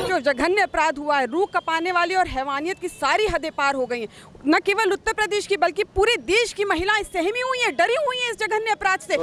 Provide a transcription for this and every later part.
जो जघन्य अपराध हुआ है, रूह कपाने वाली और हैवानियत की सारी हदें पार हो गई हैं। न केवल उत्तर प्रदेश की बल्कि पूरे देश की महिलाएं सहमी हुई हैं, डरी हुई हैं इस जघन्य अपराध से।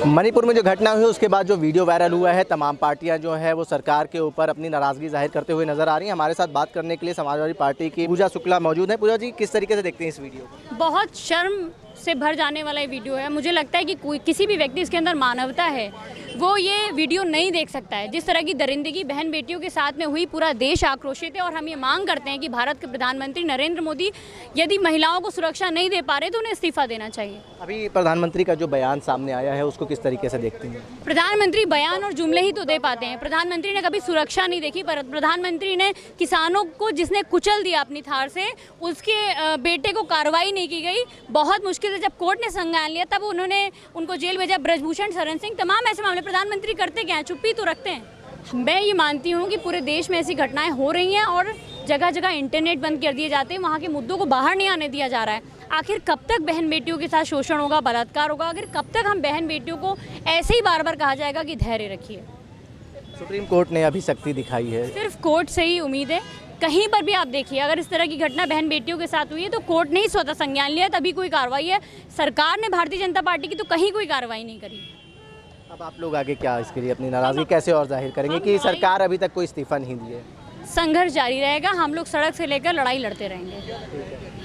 मणिपुर में जो घटना हुई उसके बाद जो वीडियो वायरल हुआ है, तमाम पार्टियां जो है वो सरकार के ऊपर अपनी नाराजगी जाहिर करते हुए नजर आ रही हैं। हमारे साथ बात करने के लिए समाजवादी पार्टी की पूजा शुक्ला मौजूद है। पूजा जी, किस तरीके से देखते हैं इस वीडियो को? बहुत शर्म से भर जाने वाला ये वीडियो है। मुझे लगता है कि कोई किसी भी व्यक्ति इसके अंदर मानवता है वो ये वीडियो नहीं देख सकता है। जिस तरह की दरिंदगी बहन बेटियों के साथ में हुई, पूरा देश आक्रोशित है और हम ये मांग करते हैं कि भारत के प्रधानमंत्री नरेंद्र मोदी यदि महिलाओं को सुरक्षा नहीं दे पा रहे तो उन्हें इस्तीफा देना चाहिए। अभी प्रधानमंत्री का जो बयान सामने आया है उसको किस तरीके से देखते हैं? प्रधानमंत्री बयान और जुमले ही तो दे पाते हैं। प्रधानमंत्री ने कभी सुरक्षा नहीं देखी। प्रधानमंत्री ने किसानों को जिसने कुचल दिया अपनी थार से, उसके बेटे को कार्रवाई नहीं की गई। बहुत मुश्किल से जब कोर्ट ने संज्ञान लिया तब उन्होंने उनको जेल भेजा। ब्रजभूषण शरण सिंह, तमाम ऐसे मामले प्रधानमंत्री करते क्या हैं? चुप्पी तो रखते हैं। मैं ये मानती हूँ कि पूरे देश में ऐसी घटनाएं हो रही हैं और जगह जगह इंटरनेट बंद कर दिए जाते हैं, वहाँ के मुद्दों को बाहर नहीं आने दिया जा रहा है। आखिर कब तक बहन बेटियों के साथ शोषण होगा, बलात्कार होगा? आखिर कब तक हम बहन बेटियों को ऐसे ही बार बार कहा जाएगा कि धैर्य रखिए? सुप्रीम कोर्ट ने अभी सख्ती दिखाई है। सिर्फ कोर्ट से ही उम्मीद है? कहीं पर भी आप देखिए, अगर इस तरह की घटना बहन बेटियों के साथ हुई है तो कोर्ट ने ही स्वतः संज्ञान लिया तभी कोई कार्रवाई है। सरकार ने, भारतीय जनता पार्टी की, तो कहीं कोई कार्रवाई नहीं करी। अब आप लोग आगे क्या इसके लिए अपनी नाराजगी कैसे और जाहिर करेंगे कि सरकार अभी तक कोई इस्तीफा नहीं दिए? संघर्ष जारी रहेगा। हम लोग सड़क से लेकर लड़ाई लड़ते रहेंगे।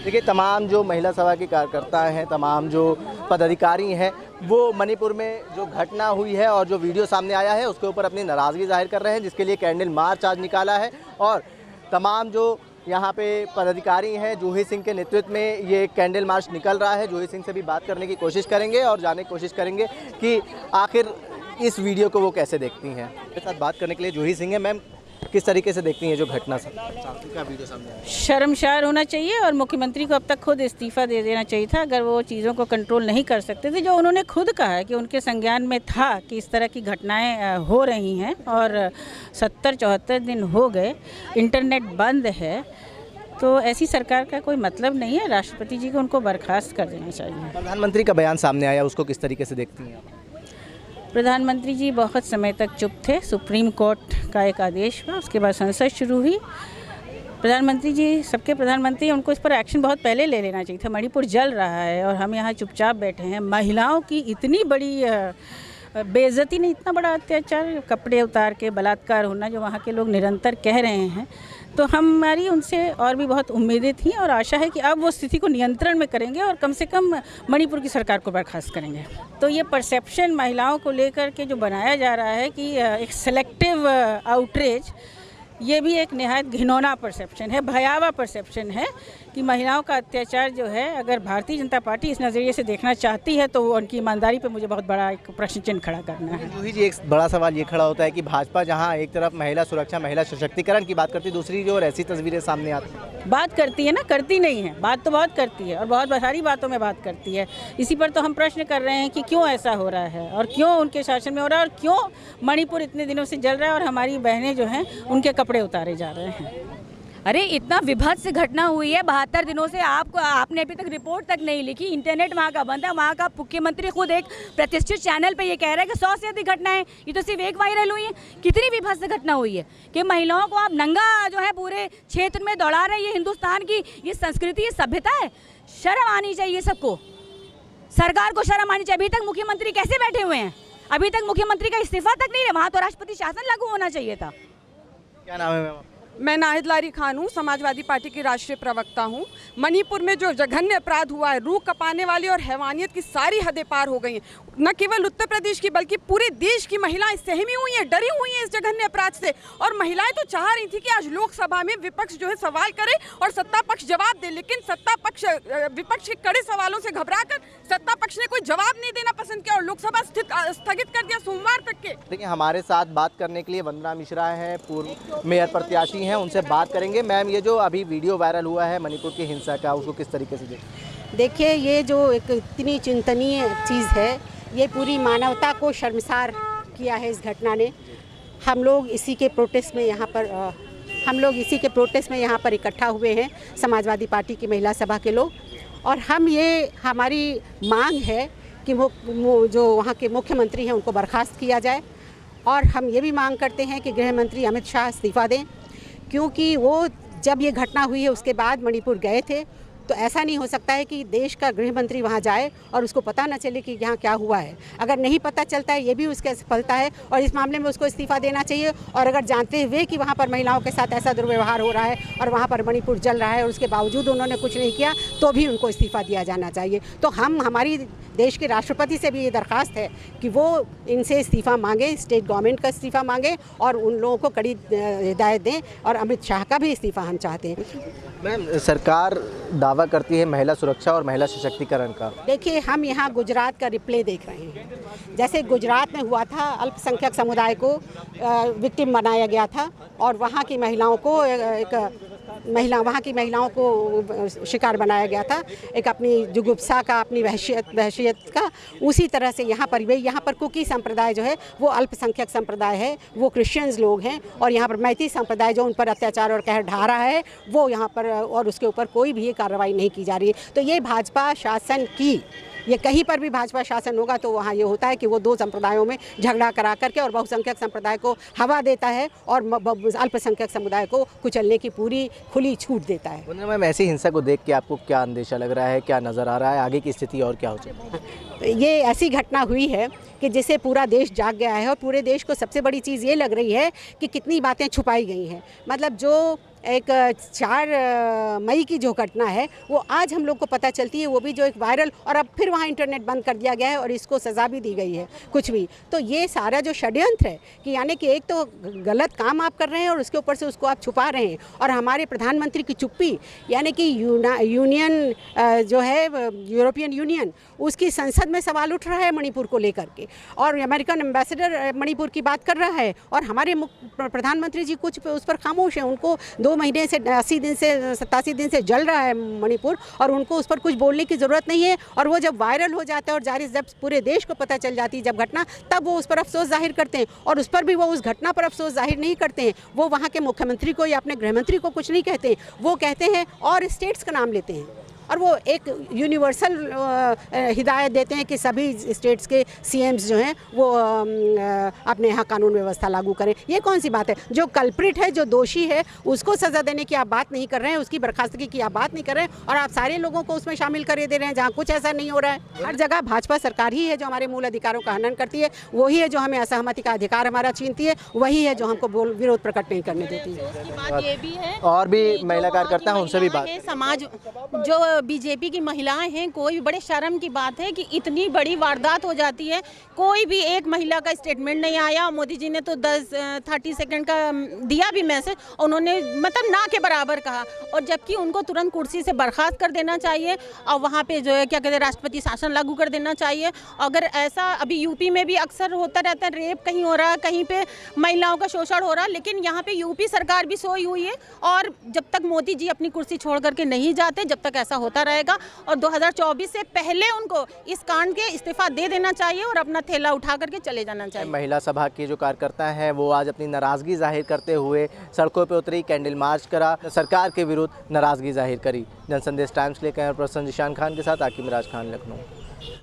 देखिए, तमाम जो महिला सभा के कार्यकर्ता हैं, तमाम जो पदाधिकारी हैं, वो मणिपुर में जो घटना हुई है और जो वीडियो सामने आया है उसके ऊपर अपनी नाराज़गी जाहिर कर रहे हैं, जिसके लिए कैंडल मार्च आज निकाला है। और तमाम जो यहाँ पे पदाधिकारी हैं, जूही सिंह के नेतृत्व में ये कैंडल मार्च निकल रहा है। जूही सिंह से भी बात करने की कोशिश करेंगे और जानने की कोशिश करेंगे कि आखिर इस वीडियो को वो कैसे देखती हैं। मेरे साथ बात करने के लिए जूही सिंह है। मैम, किस तरीके से देखती हैं जो घटना का वीडियो सामने आया? शर्मशार होना चाहिए और मुख्यमंत्री को अब तक खुद इस्तीफा दे देना चाहिए था अगर वो चीज़ों को कंट्रोल नहीं कर सकते थे। जो उन्होंने खुद कहा है कि उनके संज्ञान में था कि इस तरह की घटनाएं हो रही हैं और 70-74 दिन हो गए, इंटरनेट बंद है, तो ऐसी सरकार का कोई मतलब नहीं है। राष्ट्रपति जी को उनको बर्खास्त कर देना चाहिए। प्रधानमंत्री का बयान सामने आया, उसको किस तरीके से देखती हैं आप? प्रधानमंत्री जी बहुत समय तक चुप थे। सुप्रीम कोर्ट का एक आदेश हुआ, उसके बाद संसद शुरू हुई। प्रधानमंत्री जी सबके प्रधानमंत्री, उनको इस पर एक्शन बहुत पहले ले लेना चाहिए था। मणिपुर जल रहा है और हम यहाँ चुपचाप बैठे हैं। महिलाओं की इतनी बड़ी बेइज्जती नहीं, इतना बड़ा अत्याचार, कपड़े उतार के बलात्कार होना जो वहाँ के लोग निरंतर कह रहे हैं, तो हमारी उनसे और भी बहुत उम्मीदें थी और आशा है कि अब वो स्थिति को नियंत्रण में करेंगे और कम से कम मणिपुर की सरकार को बर्खास्त करेंगे। तो ये परसेप्शन महिलाओं को लेकर के जो बनाया जा रहा है कि एक सेलेक्टिव आउटरीच, ये भी एक निहायत घिनौना परसेप्शन है, भयावह परसेप्शन है कि महिलाओं का अत्याचार जो है, अगर भारतीय जनता पार्टी इस नज़रिए से देखना चाहती है तो उनकी ईमानदारी पे मुझे बहुत बड़ा एक प्रश्न चिन्ह खड़ा करना है। जूही जी, एक बड़ा सवाल ये खड़ा होता है कि भाजपा जहां एक तरफ महिला सुरक्षा, महिला सशक्तिकरण की बात करती है, दूसरी जो और ऐसी तस्वीरें सामने आती हैं। बात करती है ना, करती नहीं है। बात तो बहुत करती है और बहुत सारी बातों में बात करती है। इसी पर तो हम प्रश्न कर रहे हैं कि क्यों ऐसा हो रहा है और क्यों उनके शासन में हो रहा है और क्यों मणिपुर इतने दिनों से जल रहा है और हमारी बहनें जो हैं उनके कपड़े उतारे जा रहे हैं। अरे इतना विभत्स घटना हुई है 72 दिनों से, आपने अभी तक रिपोर्ट तक नहीं लिखी। इंटरनेट वहाँ का बंद है। वहाँ का मुख्यमंत्री खुद एक प्रतिष्ठित चैनल पे ये कह रहा है कि 100 से अधिक घटनाएं, ये तो सिर्फ एक वायरल हुई है। कितनी विभत्स घटना हुई है कि महिलाओं को आप नंगा जो है पूरे क्षेत्र में दौड़ा रहे हैं। ये हिंदुस्तान की ये संस्कृति, ये सभ्यता है। शर्म आनी चाहिए सबको, सरकार को शर्म आनी चाहिए। अभी तक मुख्यमंत्री कैसे बैठे हुए हैं? अभी तक मुख्यमंत्री का इस्तीफा तक नहीं है। वहाँ तो राष्ट्रपति शासन लागू होना चाहिए था। क्या नाम है मैम? मैं नाहिद लारी खान हूँ, समाजवादी पार्टी की राष्ट्रीय प्रवक्ता हूँ। मणिपुर में जो जघन्य अपराध हुआ है, रूह कपाने वाली और हैवानियत की सारी हदें पार हो गई हैं। न केवल उत्तर प्रदेश की बल्कि पूरे देश की महिलाएं सहमी हुई हैं, डरी हुई हैं इस जघन्य अपराध से। और महिलाएं तो चाह रही थी कि आज लोकसभा में विपक्ष जो है सवाल करे और सत्ता पक्ष जवाब दे, लेकिन सत्ता पक्ष विपक्ष के कड़े सवालों से घबराकर सत्ता पक्ष ने कोई जवाब नहीं देना पसंद किया और लोकसभा स्थगित कर दिया सोमवार तक के। देखिए, हमारे साथ बात करने के लिए वंदना मिश्रा हैं, पूर्व मेयर प्रत्याशी हैं, उनसे बात करेंगे। मैम, ये जो अभी वीडियो वायरल हुआ है मणिपुर की हिंसा का, उसको किस तरीके से देखिए, ये जो एक इतनी चिंतनीय चीज़ है, ये पूरी मानवता को शर्मसार किया है इस घटना ने। हम लोग इसी के प्रोटेस्ट में यहाँ पर इकट्ठा हुए हैं, समाजवादी पार्टी की महिला सभा के लोग। और हमारी मांग है कि जो वहाँ के मुख्यमंत्री हैं उनको बर्खास्त किया जाए। और हम ये भी मांग करते हैं कि गृह मंत्री अमित शाह इस्तीफ़ा दें, क्योंकि वो जब ये घटना हुई है उसके बाद मणिपुर गए थे। तो ऐसा नहीं हो सकता है कि देश का गृह मंत्री वहाँ जाए और उसको पता न चले कि यहाँ क्या हुआ है। अगर नहीं पता चलता है ये भी उसकी असफलता है और इस मामले में उसको इस्तीफ़ा देना चाहिए। और अगर जानते हुए कि वहाँ पर महिलाओं के साथ ऐसा दुर्व्यवहार हो रहा है और वहाँ पर मणिपुर जल रहा है और उसके बावजूद उन्होंने कुछ नहीं किया तो भी उनको इस्तीफ़ा दिया जाना चाहिए। तो हमारी देश के राष्ट्रपति से भी ये दरख्वास्त है कि वो इनसे इस्तीफ़ा मांगे, स्टेट गवर्नमेंट का इस्तीफ़ा मांगे और उन लोगों को कड़ी हिदायत दें। और अमित शाह का भी इस्तीफ़ा हम चाहते हैं। मैम, सरकार दावा करती है महिला सुरक्षा और महिला सशक्तिकरण का। देखिए, हम यहाँ गुजरात का रिप्ले देख रहे हैं। जैसे गुजरात में हुआ था, अल्पसंख्यक समुदाय को विक्टिम बनाया गया था और वहाँ की महिलाओं को वहाँ की महिलाओं को शिकार बनाया गया था, एक अपनी जुगुप्सा का, अपनी वहशियत का। उसी तरह से यहाँ पर कुकी संप्रदाय जो है वो अल्पसंख्यक संप्रदाय है, वो क्रिश्चियंस लोग हैं। और यहाँ पर मैती संप्रदाय जो उन पर अत्याचार और कहर ढा रहा है वो यहाँ पर, और उसके ऊपर कोई भी कार्रवाई नहीं की जा रही है। तो ये भाजपा शासन की, ये कहीं पर भी भाजपा शासन होगा तो वहाँ ये होता है कि वो दो संप्रदायों में झगड़ा करा करके और बहुसंख्यक संप्रदाय को हवा देता है और अल्पसंख्यक समुदाय को कुचलने की पूरी खुली छूट देता है। मैम, ऐसी हिंसा को देख के आपको क्या अंदेशा लग रहा है, क्या नज़र आ रहा है, आगे की स्थिति और क्या हो सकती है? ये ऐसी घटना हुई है कि जिससे पूरा देश जाग गया है और पूरे देश को सबसे बड़ी चीज़ ये लग रही है कि कितनी बातें छुपाई गई हैं। मतलब जो एक 4 मई की जो घटना है वो आज हम लोग को पता चलती है, वो भी जो एक वायरल, और अब फिर वहाँ इंटरनेट बंद कर दिया गया है और इसको सज़ा भी दी गई है कुछ भी। तो ये सारा जो षड्यंत्र है कि यानी कि एक तो गलत काम आप कर रहे हैं और उसके ऊपर से उसको आप छुपा रहे हैं। और हमारे प्रधानमंत्री की चुप्पी, यानी कि यूनियन जो है यूरोपियन यूनियन, उसकी संसद में सवाल उठ रहा है मणिपुर को लेकर के, और अमेरिकन एम्बेसडर मणिपुर की बात कर रहा है और हमारे प्रधानमंत्री जी कुछ उस पर खामोश हैं। उनको 2 महीने से 80 दिन से 87 दिन से जल रहा है मणिपुर और उनको उस पर कुछ बोलने की ज़रूरत नहीं है। और वो जब वायरल हो जाता है और जब पूरे देश को पता चल जाती है जब घटना, तब वो उस पर अफसोस जाहिर करते हैं। और उस पर भी वो उस घटना पर अफसोस जाहिर नहीं करते हैं, वो वहाँ के मुख्यमंत्री को या अपने गृहमंत्री को कुछ नहीं कहते हैं, वो कहते हैं और स्टेट्स का नाम लेते हैं और वो एक यूनिवर्सल हिदायत देते हैं कि सभी स्टेट्स के सीएम्स जो हैं वो अपने यहाँ कानून व्यवस्था लागू करें। ये कौन सी बात है? जो कल्प्रिट है, जो दोषी है, उसको सज़ा देने की आप बात नहीं कर रहे हैं, उसकी बर्खास्तगी की आप बात नहीं कर रहे हैं और आप सारे लोगों को उसमें शामिल कर दे रहे हैं जहाँ कुछ ऐसा नहीं हो रहा है। हर जगह भाजपा सरकार ही है जो हमारे मूल अधिकारों का हनन करती है, वही है जो हमें असहमति का अधिकार हमारा छीनती है, वही है जो हमको विरोध प्रकट नहीं करने देती है। और भी महिला कार्यकर्ता हैं, उनसे भी बात। समाज जो बीजेपी की महिलाएं हैं, कोई भी बड़े शर्म की बात है कि इतनी बड़ी वारदात हो जाती है, कोई भी एक महिला का स्टेटमेंट नहीं आया। मोदी जी ने तो 30 सेकंड का दिया भी मैसेज, उन्होंने मतलब ना के बराबर कहा, और जबकि उनको तुरंत कुर्सी से बर्खास्त कर देना चाहिए और वहाँ पे जो है क्या कहते हैं राष्ट्रपति शासन लागू कर देना चाहिए। अगर ऐसा अभी यूपी में भी अक्सर होता रहता है, रेप कहीं हो रहा है, कहीं पे महिलाओं का शोषण हो रहा है, लेकिन यहाँ पे यूपी सरकार भी सोई हुई है। और जब तक मोदी जी अपनी कुर्सी छोड़ करके नहीं जाते, जब तक ऐसा होता रहेगा। और 2024 से पहले उनको इस कांड के इस्तीफा दे देना चाहिए और अपना थैला उठा करके चले जाना चाहिए। महिला सभा के जो कार्यकर्ता हैं वो आज अपनी नाराज़गी जाहिर करते हुए सड़कों पर उतरी, कैंडल मार्च करा, सरकार के विरुद्ध नाराज़गी जाहिर करी। जनसंदेश टाइम्स के लिए कैमरा पर्सन जिशान खान के साथ आकिब मिराज खान, लखनऊ।